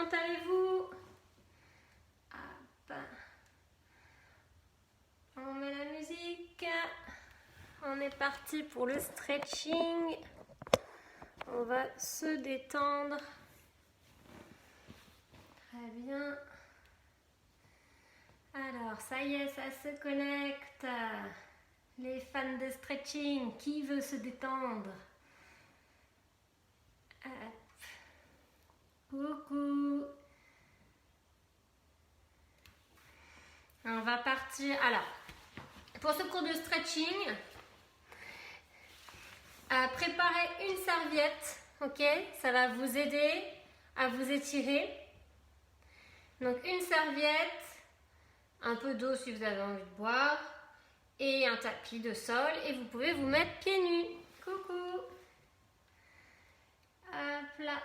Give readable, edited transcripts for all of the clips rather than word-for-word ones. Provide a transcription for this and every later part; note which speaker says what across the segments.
Speaker 1: comment allez-vous? Hop. On met la musique. On est parti pour le stretching. On va se détendre. Très bien. Alors, ça y est, ça se connecte. Les fans de stretching, qui veut se détendre? Hop. Coucou. On va partir. Alors, pour ce cours de stretching, préparez une serviette, ok? Ça va vous aider à vous étirer. Donc, une serviette, un peu d'eau si vous avez envie de boire, et un tapis de sol, et vous pouvez vous mettre pieds nus. Coucou. Hop là.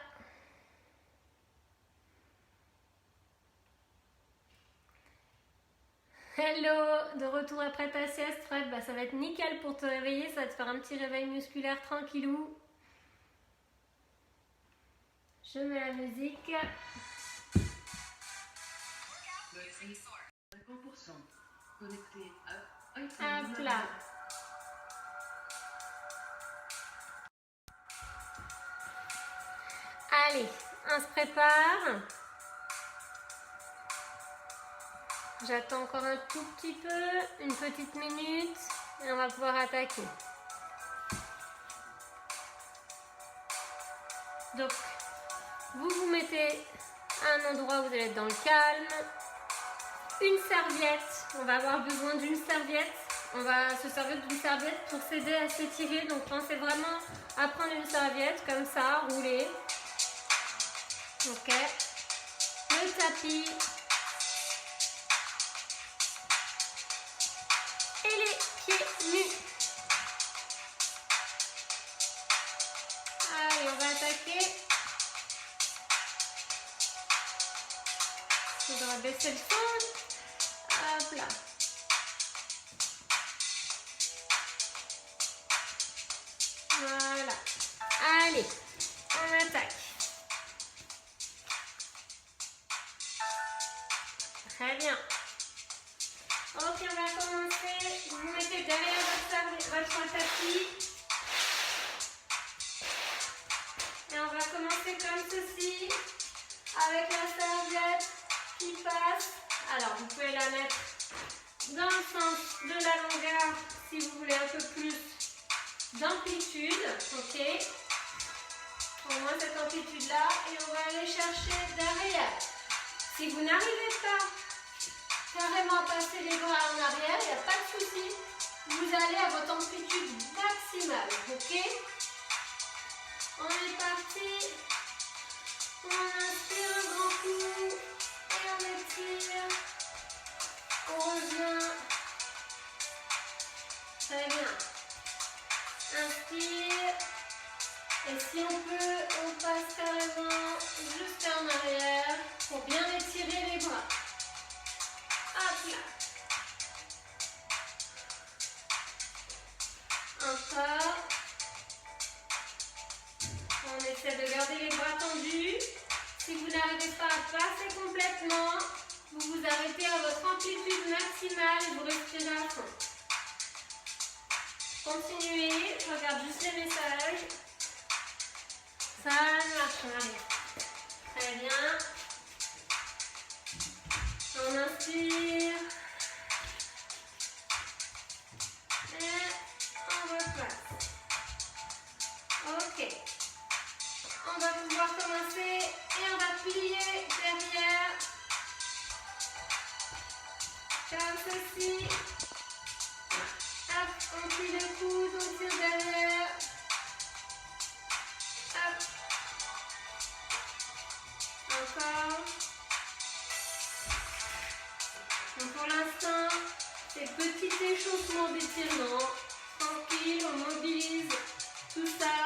Speaker 1: Hello, de retour après ta sieste, Fred. Bah, ça va être nickel pour te réveiller, ça va te faire un petit réveil musculaire tranquillou. Je mets la musique.
Speaker 2: 50% connecté à
Speaker 1: Hop là. Allez, on se prépare. J'attends encore un tout petit peu, une petite minute, et on va pouvoir attaquer. Donc, vous vous mettez à un endroit où vous allez être dans le calme. Une serviette, on va avoir besoin d'une serviette. On va se servir d'une serviette pour s'aider à s'étirer. Donc, pensez vraiment à prendre une serviette comme ça, rouler. Ok. Le tapis. Et les pieds nus. Allez, on va attaquer. Je dois baisser le son. Hop là. Voilà. Allez, on attaque. Très bien. Ok, on va commencer. Vous vous mettez derrière votre tapis. Et on va commencer comme ceci. Avec la serviette qui passe. Alors, vous pouvez la mettre dans le sens de la longueur si vous voulez un peu plus d'amplitude. Ok. Au moins cette amplitude-là. Et on va aller chercher derrière. Si vous n'arrivez pas carrément passer les bras en arrière, il n'y a pas de souci. Vous allez à votre amplitude maximale, ok? On est parti. On inspire un grand coup et on étire. On revient. Très bien. Inspire. Et si on peut, on passe carrément juste en arrière pour bien étirer les bras. Hop là. Encore. On essaie de garder les bras tendus. Si vous n'arrivez pas à passer complètement, vous vous arrêtez à votre amplitude maximale et vous respirez à fond. Continuez, je regarde juste les messages. Ça ne marche rien. Très bien. On inspire. Et on repasse. Ok. On va pouvoir commencer et on va plier derrière. Comme ceci. Hop, on plie le coude, on tire derrière. Hop. Encore. Donc pour l'instant, c'est petit échauffement d'étirement. Tranquille, on mobilise tout ça.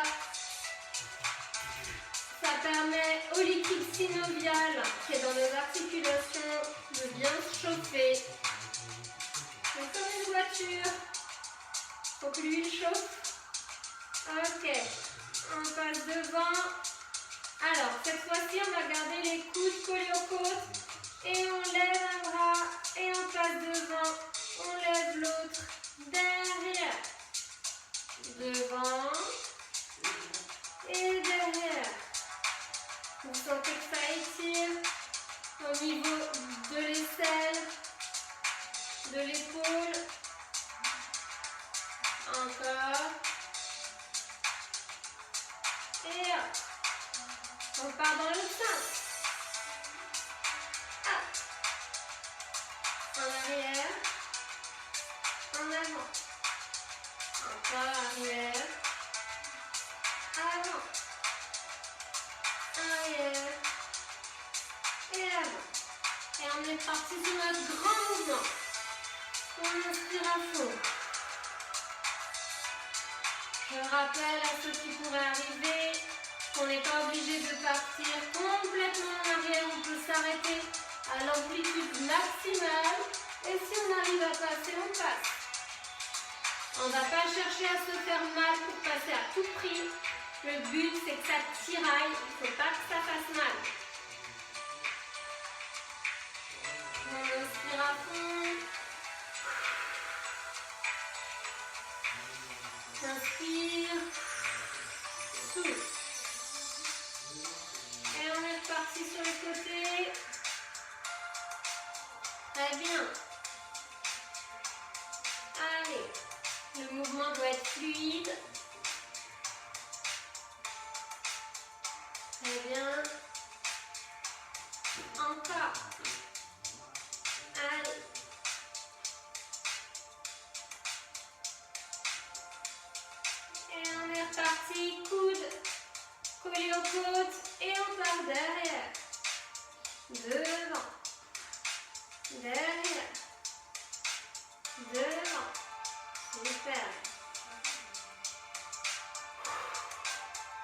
Speaker 1: Ça permet au liquide synovial qui est dans nos articulations de bien se chauffer. C'est comme une voiture. Faut que l'huile chauffe. Ok. On passe devant. Alors, cette fois-ci, on va garder les coudes collés aux côtes. Et on lève un bras et on passe devant. On lève l'autre derrière. Devant et derrière. Vous sentez que ça étire au niveau de l'aisselle, de l'épaule. Encore. Et hop. On part dans l'autre sens. Hop. En arrière. En avant. Encore arrière. Avant. Arrière. Et avant. Et on est parti sur notre grand mouvement. On inspire à fond. Je rappelle à ceux qui pourraient arriver qu'on n'est pas obligé de partir complètement en arrière. On peut s'arrêter à l'amplitude maximale. Et si on arrive à passer, on passe. On ne va pas chercher à se faire mal pour passer à tout prix. Le but, c'est que ça tiraille. Il ne faut pas que ça fasse mal. On inspire à fond. Inspire. Souffle. Et on est reparti sur le côté. Très bien. Allez. Le mouvement doit être fluide. Très bien. Encore. Allez. Et on est reparti. Coude collé aux côtes. Et on part derrière. Devant. Derrière. Devant. Super.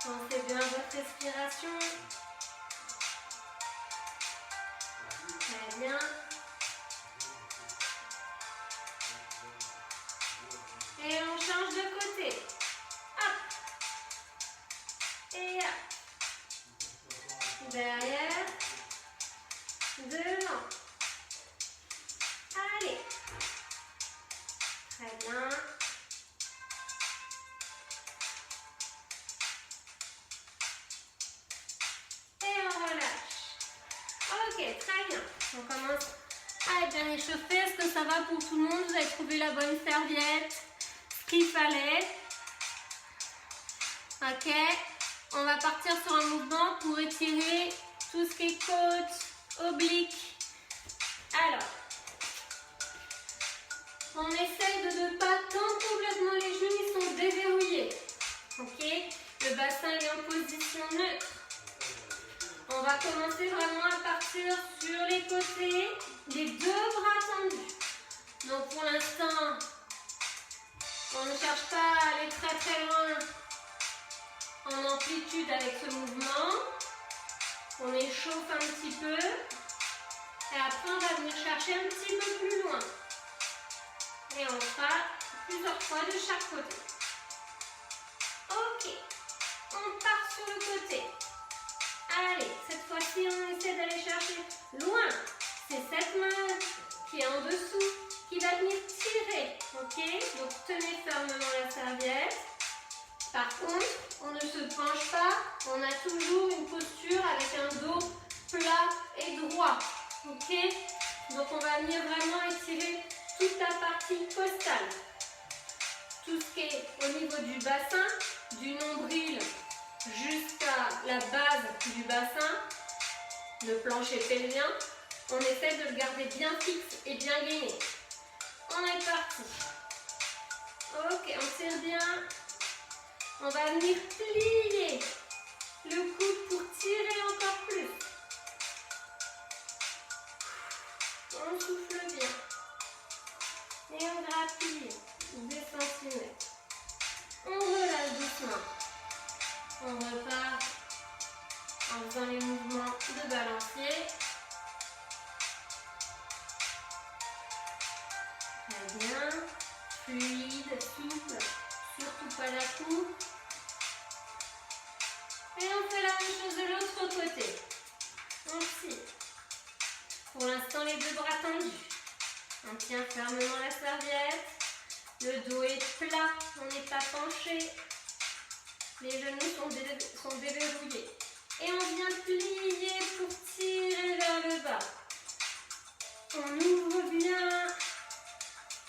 Speaker 1: Sentez bien votre respiration. Très bien. Et on change de côté. Hop. Et hop. Derrière. Devant. Allez. Très bien. Et on relâche. Ok, très bien. On commence à être bien échauffé. Est-ce que ça va pour tout le monde? Vous avez trouvé la bonne serviette? Ce qu'il fallait? Ok. On va partir sur un mouvement pour étirer tout ce qui est côte, oblique. Alors. On essaye de ne pas tendre complètement les genoux, ils sont déverrouillés. Ok? Le bassin est en position neutre. On va commencer vraiment à partir sur les côtés, les deux bras tendus. Donc pour l'instant, on ne cherche pas à aller très très loin en amplitude avec ce mouvement. On échauffe un petit peu. Et après, on va venir chercher un petit peu plus loin. Et on fera plusieurs fois de chaque côté. Ok. On part sur le côté. Allez, cette fois-ci, on essaie d'aller chercher loin. C'est cette main qui est en dessous qui va venir tirer. Ok? Donc, tenez fermement la serviette. Par contre, on ne se penche pas. On a toujours une posture avec un dos plat et droit. Ok? Donc, on va venir vraiment étirer toute la partie costale. Tout ce qui est au niveau du bassin, du nombril jusqu'à la base du bassin, le plancher pelvien, on essaie de le garder bien fixe et bien gainé. On est parti. Ok, on tire bien. On va venir plier le coude pour tirer encore plus. On souffle bien. Et on grappille des centimètres. On relâche doucement. On repart en faisant les mouvements de balancier. Très bien. Fluide, souple. Surtout pas la coupe. Et on fait la même chose de l'autre côté. On tire. Pour l'instant, les deux bras tendus. On tient fermement la serviette. Le dos est plat, on n'est pas penché. Les genoux sont déverrouillés. Et on vient plier pour tirer vers le bas. On ouvre bien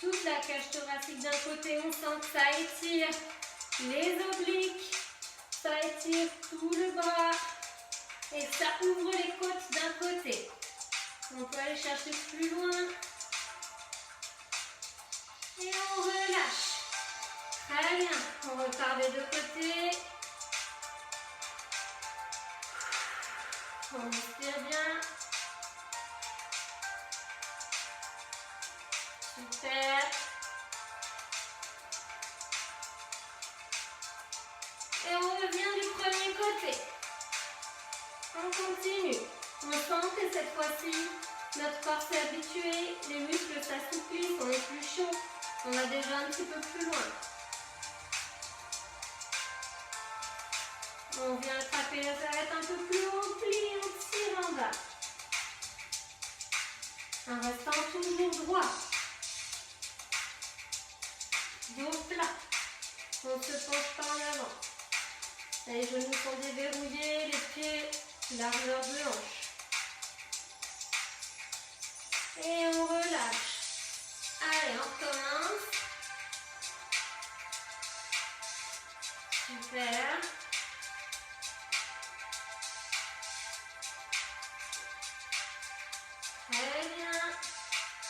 Speaker 1: toute la cage thoracique d'un côté. On sent que ça étire les obliques. Ça étire tout le bras. Et ça ouvre les côtes d'un côté. On peut aller chercher plus loin. Et on relâche. Très bien. On repart des deux côtés. On respire bien. Super. Et on revient du premier côté. On continue. On sent que cette fois-ci, notre corps s'est habitué, les muscles s'assouplissent, on est plus chaud, on va déjà un petit peu plus loin. On vient attraper la serviette un peu plus haut, on plie, on tire en bas. En restant toujours droit. Dos plat. On ne se penche pas en avant. Les genoux sont déverrouillés, les pieds largeur de hanche. Et on relâche. Allez, on recommence. Super. Très bien.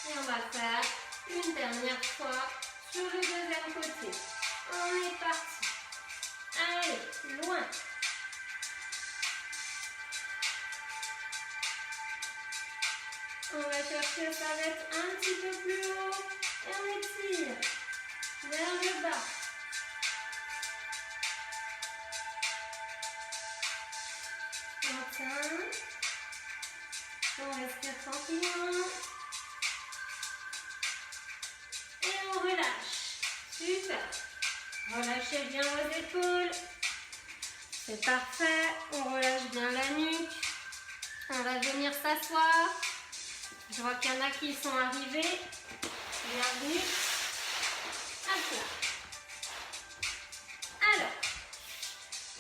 Speaker 1: Et on va faire une dernière fois sur le deuxième côté. On est parti. Allez, loin. On va chercher la serviette un petit peu plus haut et on étire vers le bas. On tient. On respire tranquillement. Et on relâche. Super. Relâchez bien vos épaules. C'est parfait. On relâche bien la nuque. On va venir s'asseoir. Je vois qu'il y en a qui sont arrivés. Bienvenue. Hop là. Alors,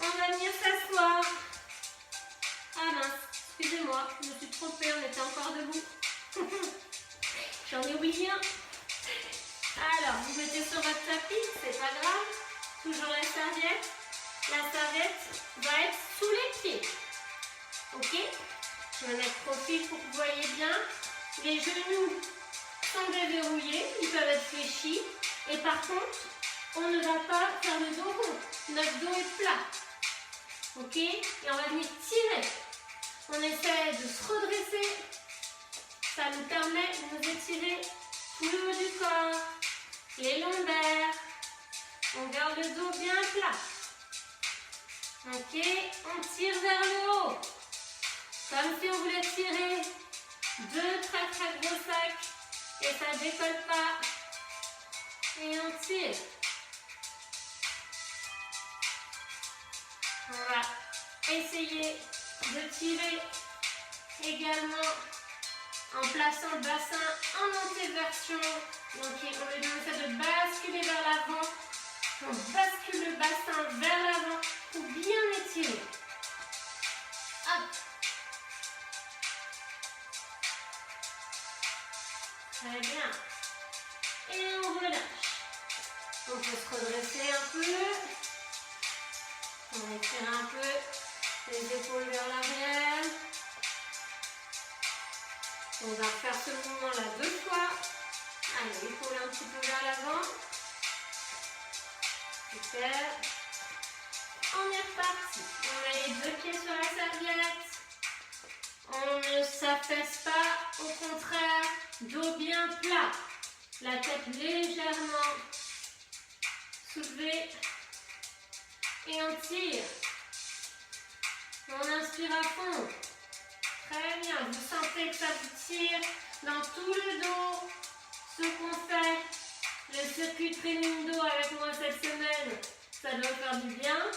Speaker 1: on va venir s'asseoir. Ah mince, excusez-moi, je me suis trompée, on était encore debout. J'en ai oublié un. Alors, vous mettez sur votre tapis, c'est pas grave. Toujours la serviette. La serviette va être sous les pieds. Ok? Je vais mettre profil pour que vous voyez bien. Les genoux sont déverrouillés, ils peuvent être fléchis. Et par contre, on ne va pas faire le dos rond. Notre dos est plat. Ok? Et on va venir tirer. On essaie de se redresser. Ça nous permet de nous étirer tout le haut du corps, les lombaires. On garde le dos bien plat. Ok? On tire vers le haut. Comme si on voulait tirer 2 très très gros sacs et ça ne décolle pas. Et on tire. On va essayer de tirer également en plaçant le bassin en antéversion. Donc on essaie de basculer vers l'avant. On bascule le bassin vers l'avant pour bien étirer. Hop. Très bien. Et on relâche. On peut se redresser un peu. On étire un peu les épaules vers l'arrière. On va faire ce mouvement-là 2 fois. Allez, épaule un petit peu vers l'avant. Super. On est reparti. On met les 2 pieds sur la serviette. On ne s'affaisse pas, au contraire, dos bien plat. La tête légèrement soulevée. Et on tire. On inspire à fond. Très bien. Vous sentez que ça vous tire dans tout le dos. Ce qu'on fait, le circuit training dos avec moi cette semaine, ça doit faire du bien.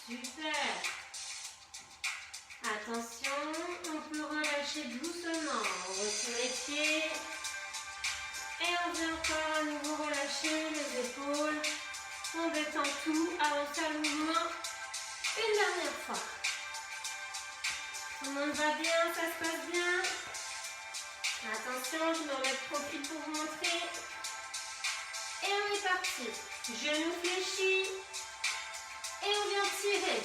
Speaker 1: Super. Attention, on peut relâcher doucement. On retire les pieds. Et on vient encore à nouveau relâcher les épaules. On détend tout avant de faire le mouvement une dernière fois. Tout le monde va bien, ça se passe bien. Attention, je me remets de profil pour vous montrer. Et on est parti. Genoux fléchis. Et on vient tirer.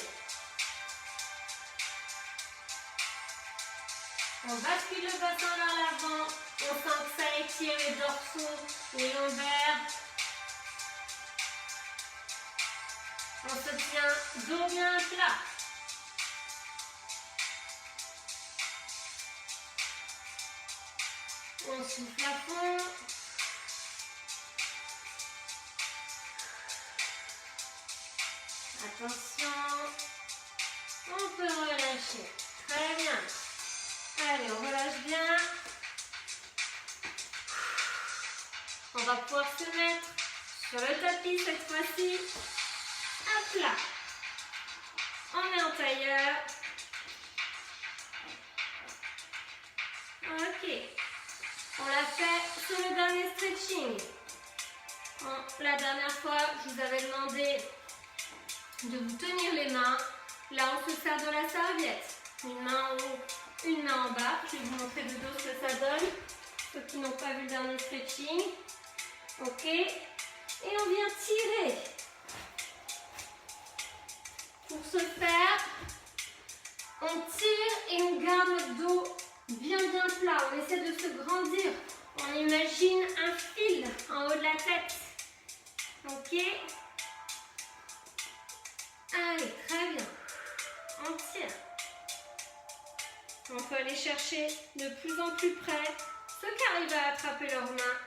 Speaker 1: On bascule le bassin vers l'avant. On sent que ça étire les dorsaux, les lombaires. On se tient dos bien plat. On souffle à fond. Attention. On peut relâcher. Très bien. Allez, on relâche bien. On va pouvoir se mettre sur le tapis cette fois-ci. À plat. On est en tailleur. Ok. On l'a fait sur le dernier stretching. La dernière fois, je vous avais demandé de vous tenir les mains. Là, on se sert de la serviette. Une main en haut, une main en bas. Je vais vous montrer de dos ce que ça donne. Ceux qui n'ont pas vu le dernier stretching. Ok. Et on vient tirer. Pour ce faire, on tire et on garde le dos bien plat. On essaie de se grandir. On imagine un fil en haut de la tête. Ok. Allez, très bien. On tire. On peut aller chercher de plus en plus près. Ceux qui arrivent à attraper leurs mains,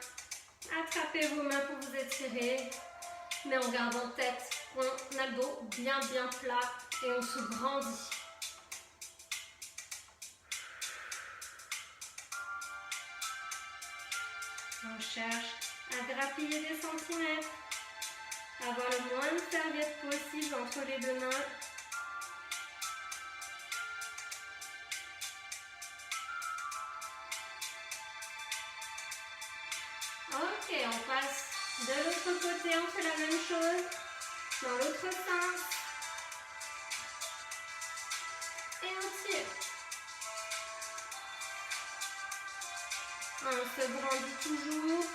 Speaker 1: attrapez vos mains pour vous étirer. Mais on garde en tête qu'on a le dos bien plat et on se grandit. On cherche à grappiller des centimètres, avoir le moins de serviettes possible entre les deux mains. Ok, on passe de l'autre côté, on fait la même chose, dans l'autre sens. Et on tire. On se grandit toujours.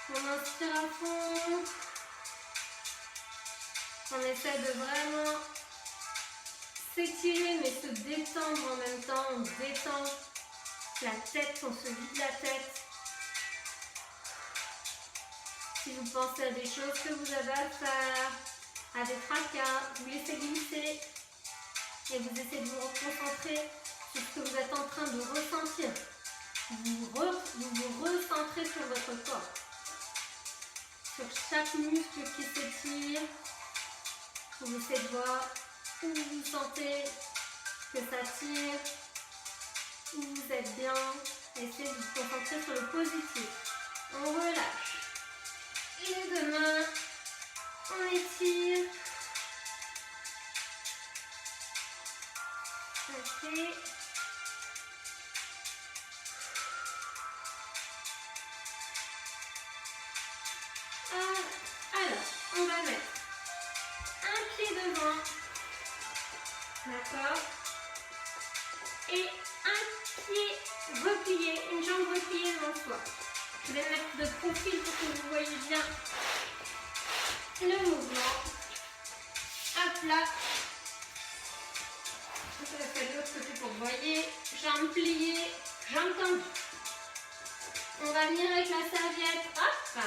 Speaker 1: On inspire à fond. On essaie de vraiment s'étirer mais se détendre en même temps. On détend la tête, on se vide la tête. Si vous pensez à des choses que vous avez à faire, à des tracas, vous laissez glisser et vous essayez de vous reconcentrer sur ce que vous êtes en train de ressentir. Vous vous recentrez sur votre corps, sur chaque muscle qui s'étire. Vous essayez de voir où vous sentez que ça tire, où vous êtes bien. Essayez de vous concentrer sur le positif. On relâche. Les deux mains, on étire. Ok. Alors, on va mettre un pied devant, d'accord, et un pied replié, une jambe repliée devant soi. Je vais mettre de profil pour que vous voyez bien le mouvement. À plat. Je vais faire de l'autre côté pour que vous voyez. Jambes pliées, jambes tendues. On va venir avec la serviette, hop,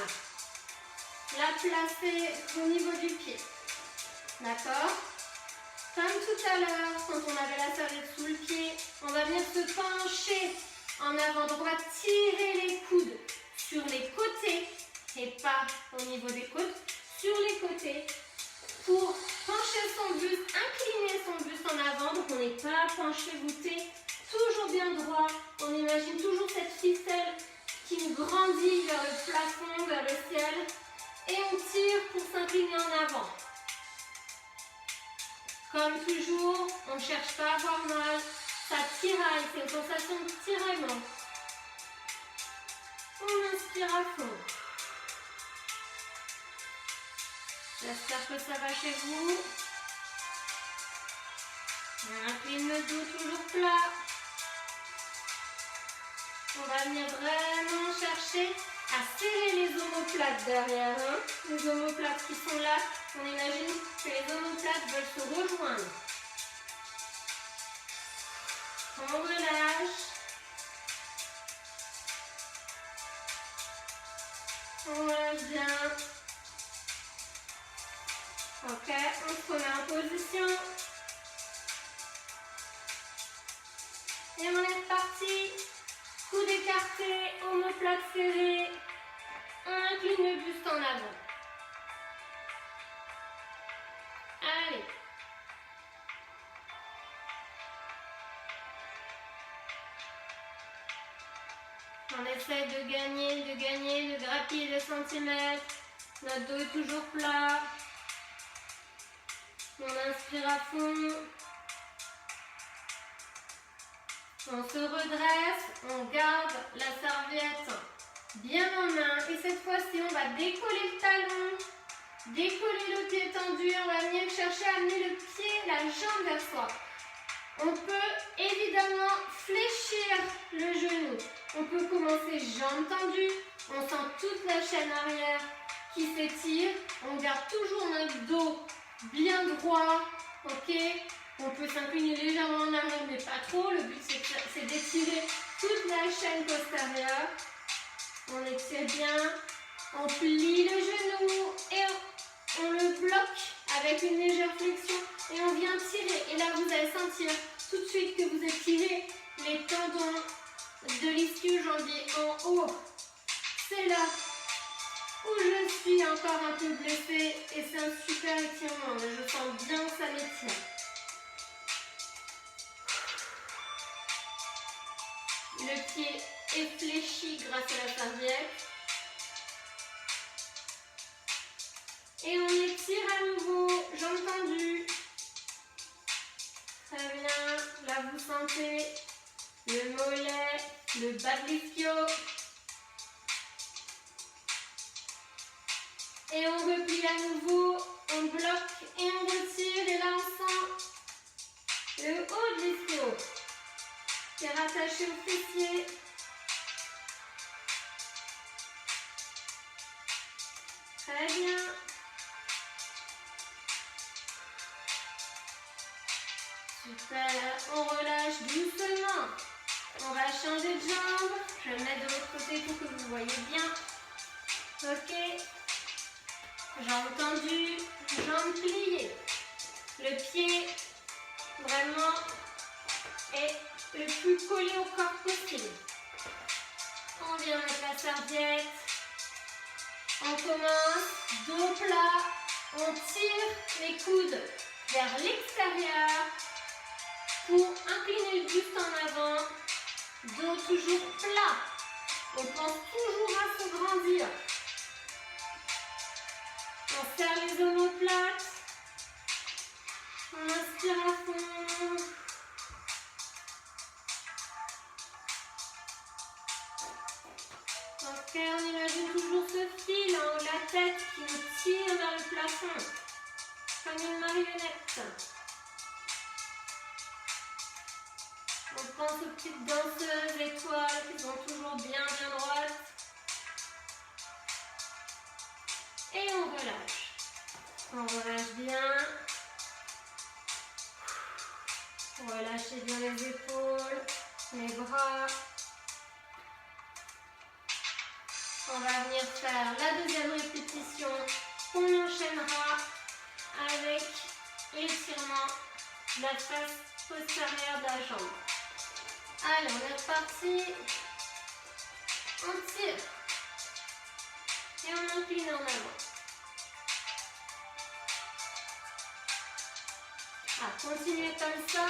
Speaker 1: la placer au niveau du pied. D'accord? Comme tout à l'heure, quand on avait la serviette sous le pied, on va venir se pencher en avant droit, tirer les coudes sur les côtés et pas au niveau des côtes, sur les côtés pour pencher son buste, incliner son buste en avant. Donc on n'est pas penché, voûté, toujours bien droit. On imagine toujours cette ficelle qui nous grandit vers le plafond, vers le ciel. Et on tire pour s'incliner en avant. Comme toujours, on ne cherche pas à avoir mal. Ça tiraille, c'est une sensation de tiraillement. On inspire à fond. J'espère que ça va chez vous. On incline le dos toujours plat. On va venir vraiment chercher à serrer les omoplates derrière. Hein. Les omoplates qui sont là, on imagine que les omoplates veulent se rejoindre. On relâche. On relâche bien. Ok, on se remet en position. Et on est reparti. Coude écarté, omoplate serrée. On incline le buste en avant. Allez. On essaie de gagner, de grappiller des centimètres. Notre dos est toujours plat. On inspire à fond. On se redresse, on garde la serviette bien en main. Et cette fois-ci, on va décoller le talon, décoller le pied tendu. On va venir chercher à amener le pied, la jambe vers soi. On peut évidemment fléchir le genou. On peut commencer jambes tendues. On sent toute la chaîne arrière qui s'étire. On garde toujours notre dos bien droit. Ok ? On peut s'incliner légèrement en arrière, mais pas trop. Le but, c'est d'étirer toute la chaîne postérieure. On étire bien. On plie le genou et on le bloque avec une légère flexion. Et on vient tirer. Et là, vous allez sentir tout de suite que vous étirez les tendons de l'ischio-jambier en haut. C'est là où je suis encore un peu blessée. Et c'est un super étirement. Je sens bien que ça m'étire. Le pied est fléchi grâce à la serviette. Et on étire à nouveau, jambes tendues. Très bien. Là, vous sentez le mollet, le bas de l'ischio. Et on replie à nouveau, on bloque et on retire. Et là, on sent le haut de l'ischio qui est rattaché au fessier. Très bien. Super. On relâche doucement. On va changer de jambe. Je vais me mettre de l'autre côté pour que vous voyez bien. Ok. Jambes tendues, jambes pliées. Le pied vraiment est le plus collé au corps possible. On vient mettre la serviette. On commence, dos plat. On tire les coudes vers l'extérieur pour incliner le buste en avant. Dos toujours plat. On pense toujours à se grandir. On serre les omoplates. On inspire à fond. Ok, on imagine toujours ce fil en haut de la tête qui nous tire vers le plafond, comme une marionnette. On pense aux petites danseuses étoiles qui sont toujours bien droites. Et on relâche. On relâche bien. Relâchez bien les épaules, les bras. On va venir faire la deuxième répétition qu'on enchaînera avec l'étirement de la face postérieure de la jambe. Allez, on est reparti. On tire. Et on incline en avant. Continuez comme ça.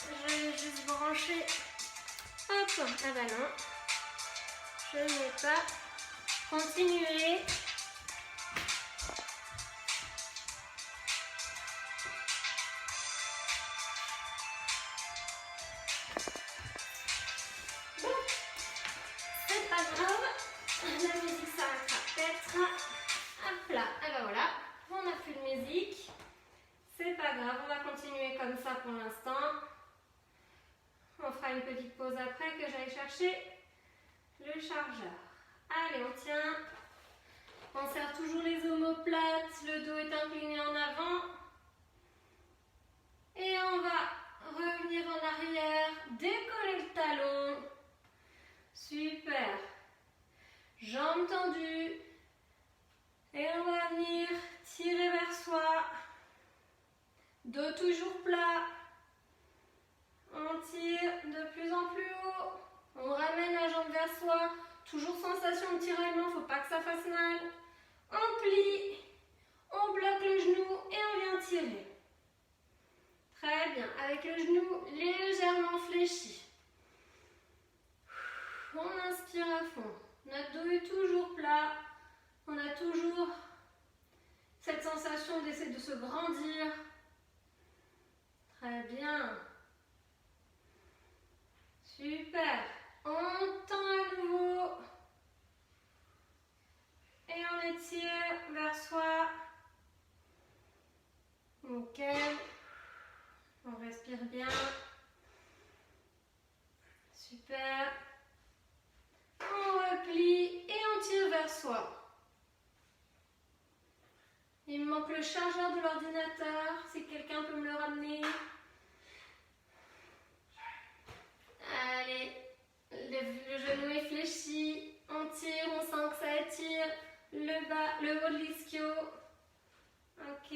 Speaker 1: Je vais juste brancher. Hop, ah bah non. Je n'ai pas. Continuez. après que j'aille chercher le chargeur. Allez, on tient. On serre toujours les omoplates, le dos est incliné en avant. Et on va revenir en arrière, décoller le talon. Super. Jambes tendues. Et on va venir tirer vers soi. Dos toujours plat. On tire de plus en plus haut. On ramène la jambe vers soi. Toujours sensation de tiraillement, il ne faut pas que ça fasse mal. On plie. On bloque le genou et on vient tirer. Très bien. Avec le genou légèrement fléchi. On inspire à fond. Notre dos est toujours plat. On a toujours cette sensation d'essayer de se grandir. Très bien. Super. On tend à nouveau. Et on étire vers soi. Ok. On respire bien. Super. On replie et on tire vers soi. Il me manque le chargeur de l'ordinateur, si quelqu'un peut me le ramener. Allez, le genou est fléchi, on tire, on sent que ça étire le bas, le haut de l'ischio. Ok,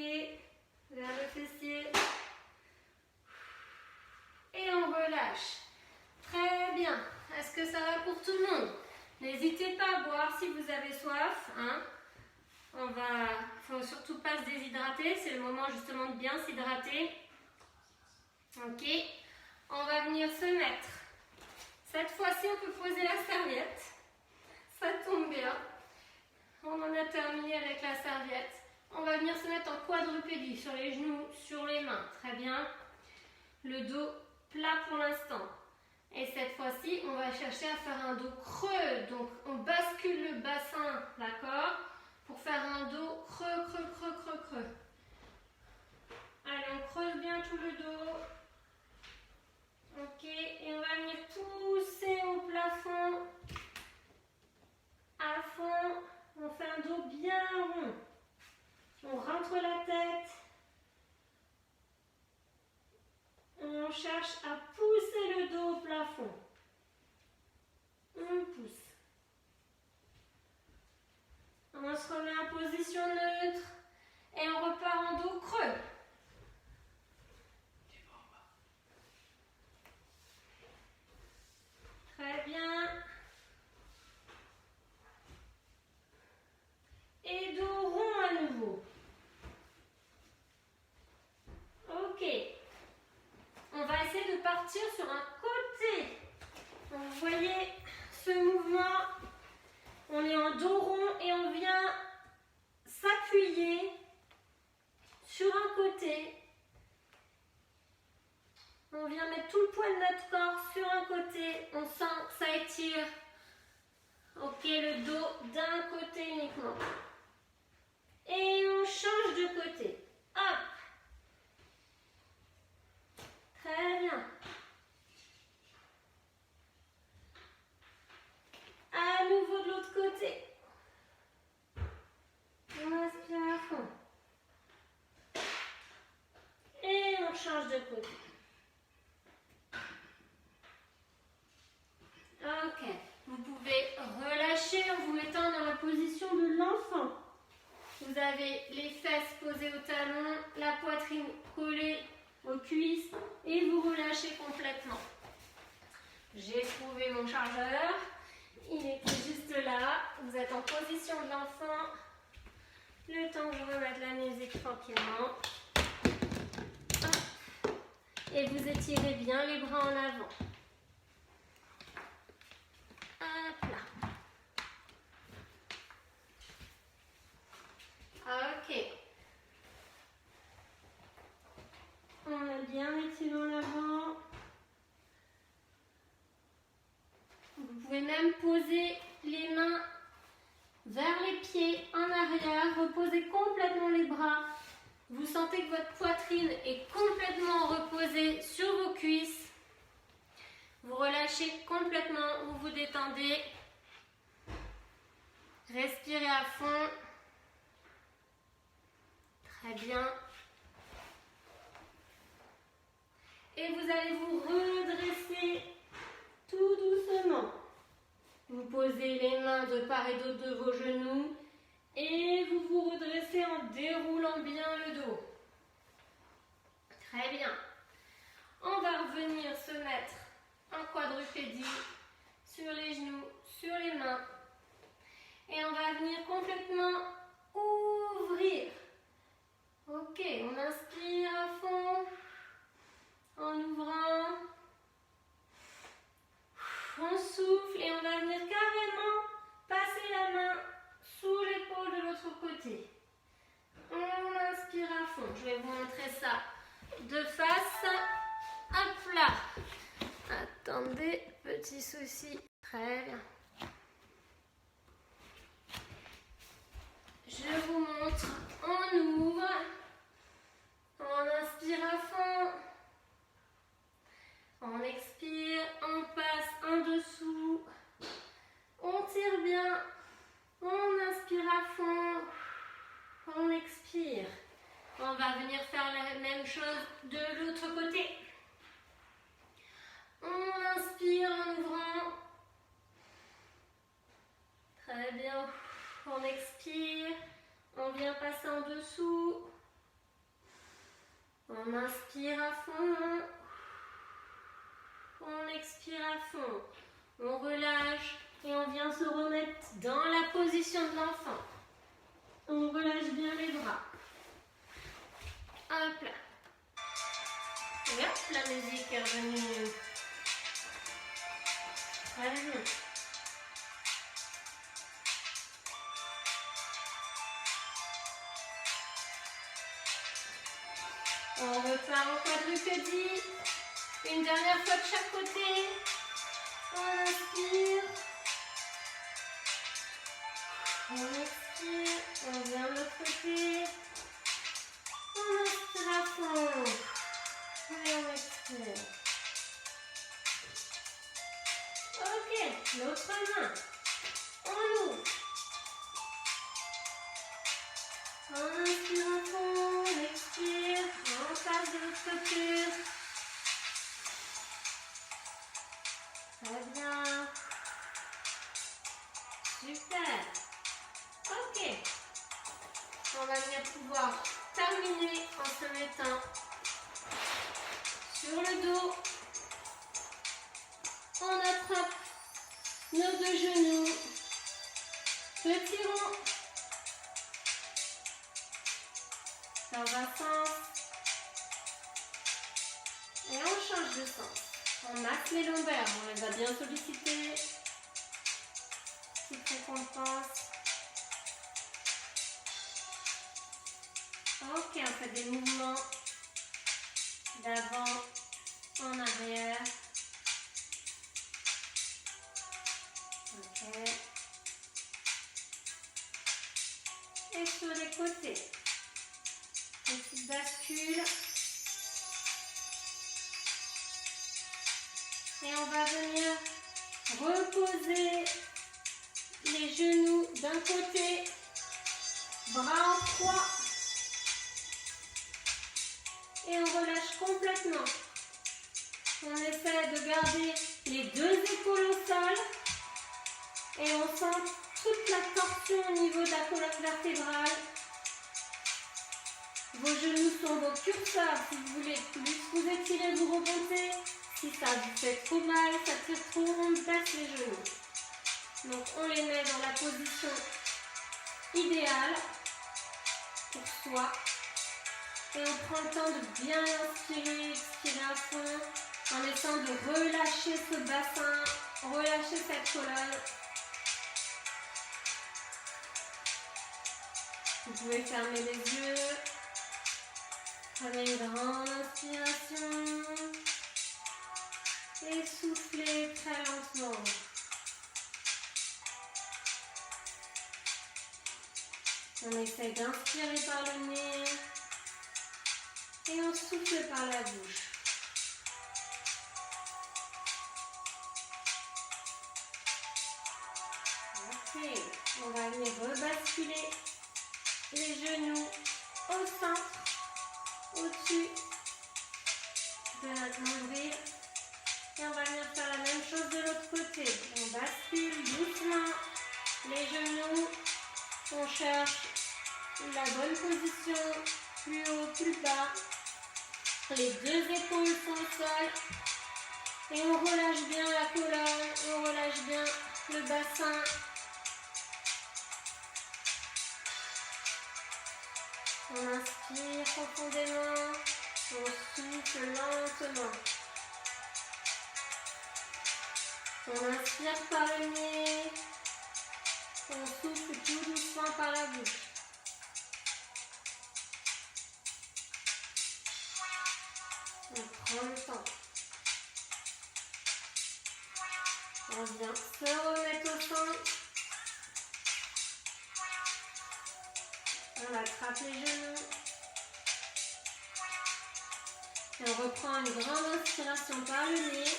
Speaker 1: vers le fessier. Et on relâche. Très bien. Est-ce que ça va pour tout le monde? N'hésitez pas à boire si vous avez soif. Faut surtout pas se déshydrater. C'est le moment justement de bien s'hydrater. Ok. On va venir se mettre. Cette fois-ci, on peut poser la serviette. Ça tombe bien. On en a terminé avec la serviette. On va venir se mettre en quadrupédie, sur les genoux, sur les mains. Très bien. Le dos plat pour l'instant. Et cette fois-ci, on va chercher à faire un dos creux. Donc, on bascule le bassin, d'accord? Pour faire un dos creux, creux, creux, creux, creux. Allez, on creuse bien tout le dos. Ok, et on va venir pousser au plafond. À fond. On fait un dos bien rond. On rentre la tête. On cherche à pousser le dos au plafond. On pousse. On se remet en position neutre et on repart en dos creux. Très bien. Et dos rond à nouveau. Ok. On va essayer de partir sur un côté. Vous voyez ce mouvement, on est en dos rond et on vient s'appuyer sur un côté. On vient mettre tout le poids de notre corps sur un côté. On sent que ça étire. Ok, le dos d'un côté uniquement. Et on change de côté. Hop. Très bien. À nouveau de l'autre côté. On inspire à fond. Et on change de côté. Ok. Vous pouvez relâcher en vous mettant dans la position de l'enfant. Vous avez les fesses posées au talon, la poitrine collée aux cuisses et vous relâchez complètement. J'ai trouvé mon chargeur. Il était juste là. Vous êtes en position de l'enfant. Le temps que je remette la musique tranquillement. Hop. Et vous étirez bien les bras en avant. Hop là. Ok. On a bien étiré en avant. Vous pouvez même poser les mains vers les pieds en arrière. Reposez complètement les bras. Vous sentez que votre poitrine est complètement reposée sur vos cuisses. Vous relâchez complètement, vous vous détendez. Respirez à fond. Très bien. Et vous allez vous redresser tout doucement. Vous posez les mains de part et d'autre de vos genoux et vous vous redressez en déroulant bien le dos. Très bien. On va revenir se mettre en quadrupédie sur les genoux, sur les mains. Et on va venir complètement ouvrir. Ok, on inspire à fond en ouvrant. On souffle et on va venir carrément passer la main sous l'épaule de l'autre côté. On inspire à fond. Je vais vous montrer ça de face. Hop là. Attendez, petit souci. Très bien. Je vous montre. On ouvre. On inspire à fond. On expire. On passe en dessous. On tire bien. On inspire à fond. On expire. On va venir faire la même chose de l'autre côté. On inspire en ouvrant. Très bien. On expire. On vient passer en dessous. On inspire à fond. On expire à fond. On relâche et on vient se remettre dans la position de l'enfant. On relâche bien les bras. Hop là. Et hop, la musique est revenue. Très bien. On repart en quadrupédie. Une dernière fois de chaque côté. On inspire. On expire. On vient de l'autre côté. On inspire à fond. Et on expire. Ok, l'autre main. On ouvre. On inspire à fond. On expire. On passe de l'autre côté. Très bien. Super. Ok. On va bien pouvoir terminer en se mettant sur le dos. On attrape nos deux genoux. Petit rond. Dans un sens. Et on change de sens. On masse les lombaires, on les a bien sollicités. Petite récompense. Ok, on fait des mouvements d'avant en arrière. Ok. Et sur les côtés. Petite bascule. Et on va venir reposer les genoux d'un côté, bras en croix. Et on relâche complètement. On essaie de garder les deux épaules au sol. Et on sent toute la torsion au niveau de la colonne vertébrale. Vos genoux sont vos curseurs. Si vous voulez plus vous étirer, vous remontez. Si ça vous fait trop mal, ça tire trop, on baisse les genoux. Donc on les met dans la position idéale pour soi. Et on prend le temps de bien inspirer, expirer à fond, en essayant de relâcher ce bassin, relâcher cette colonne. Vous pouvez fermer les yeux. Prenez une grande inspiration. Et soufflez très lentement. On essaie d'inspirer par le nez et on souffle par la bouche. Et on va venir rebasculer les genoux au centre, au-dessus de notre nombril. Et on va venir faire la même chose de l'autre côté. On bascule doucement les genoux. On cherche la bonne position, plus haut, plus bas. Les deux épaules sont au sol. Et on relâche bien la colonne, on relâche bien le bassin. On inspire profondément, on souffle lentement. On inspire par le nez, on souffle tout doucement par la bouche. On prend le temps. On vient se remettre au centre. On attrape les genoux. Et on reprend une grande inspiration par le nez.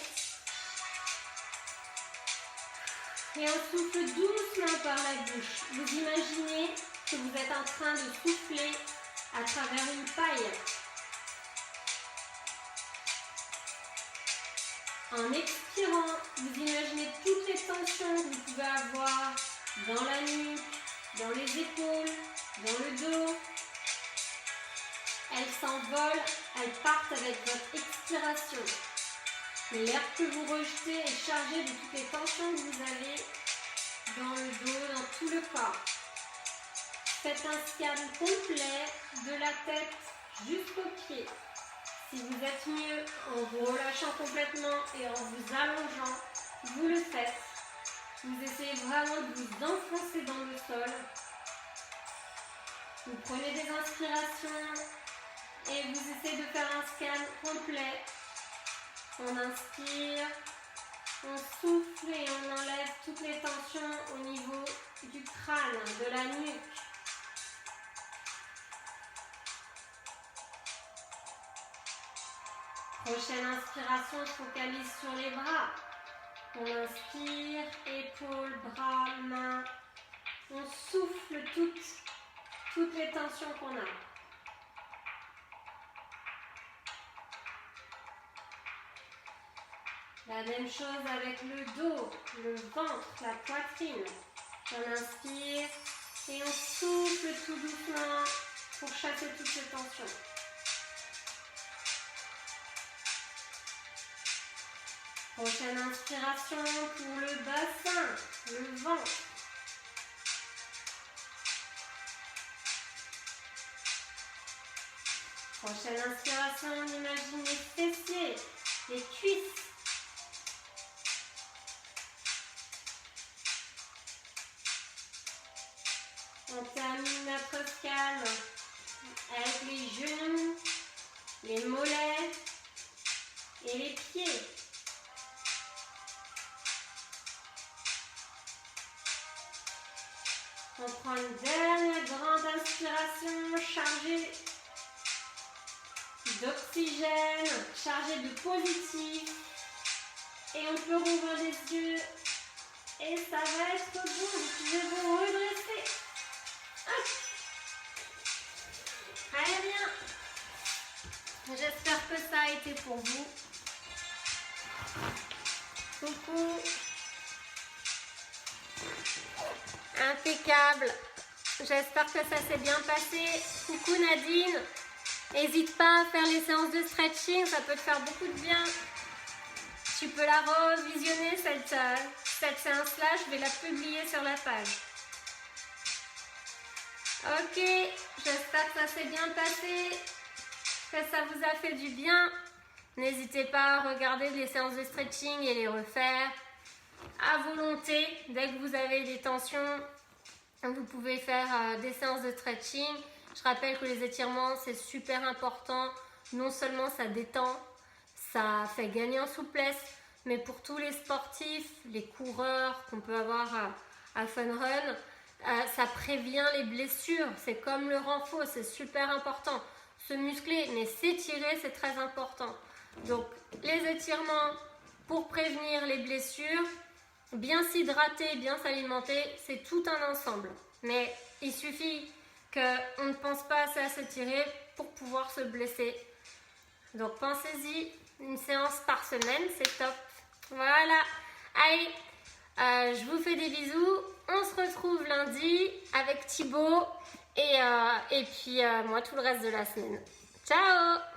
Speaker 1: Et on souffle doucement par la bouche. Vous imaginez que vous êtes en train de souffler à travers une paille. En expirant, vous imaginez toutes les tensions que vous pouvez avoir dans la nuque, dans les épaules, dans le dos. Elles s'envolent, elles partent avec votre expiration. L'air que vous rejetez est chargé de toutes les tensions que vous avez dans le dos, dans tout le corps. Faites un scan complet de la tête jusqu'aux pieds. Si vous êtes mieux en vous relâchant complètement et en vous allongeant, vous le faites. Vous essayez vraiment de vous enfoncer dans le sol. Vous prenez des inspirations et vous essayez de faire un scan complet. On inspire, on souffle et on enlève toutes les tensions au niveau du crâne, de la nuque. Prochaine inspiration, on se focalise sur les bras. On inspire, épaules, bras, mains. On souffle toutes les tensions qu'on a. La même chose avec le dos, le ventre, la poitrine. On inspire et on souffle tout doucement pour chasser toutes ces tensions. Prochaine inspiration pour le bassin, le ventre. Prochaine inspiration, on imagine les fessiers, les cuisses. On termine notre scan avec les genoux, les mollets et les pieds. On prend une dernière grande inspiration chargée d'oxygène, chargée de positif. Et on peut rouvrir les yeux. Et ça va être bon. Vous pouvez vous redresser. Hop. Très bien. J'espère que ça a été pour vous. Coucou. Impeccable. J'espère que ça s'est bien passé. Coucou Nadine. N'hésite pas à faire les séances de stretching, ça peut te faire beaucoup de bien. Tu peux la revisionner cette séance-là, je vais la publier sur la page. Ok, j'espère que ça s'est bien passé, que ça vous a fait du bien. N'hésitez pas à regarder les séances de stretching et les refaire à volonté. Dès que vous avez des tensions, vous pouvez faire des séances de stretching. Je rappelle que les étirements, c'est super important. Non seulement ça détend, ça fait gagner en souplesse, mais pour tous les sportifs, les coureurs qu'on peut avoir à Fun Run, ça prévient les blessures. C'est comme le renfort, c'est super important. Se muscler, mais s'étirer, c'est très important. Donc, les étirements pour prévenir les blessures. bien s'hydrater, bien s'alimenter, c'est tout un ensemble. Mais il suffit qu'on ne pense pas assez à s'étirer pour pouvoir se blesser. Donc pensez-y, une séance par semaine, c'est top. Voilà, allez, je vous fais des bisous. On se retrouve lundi avec Thibaut et puis moi tout le reste de la semaine. Ciao!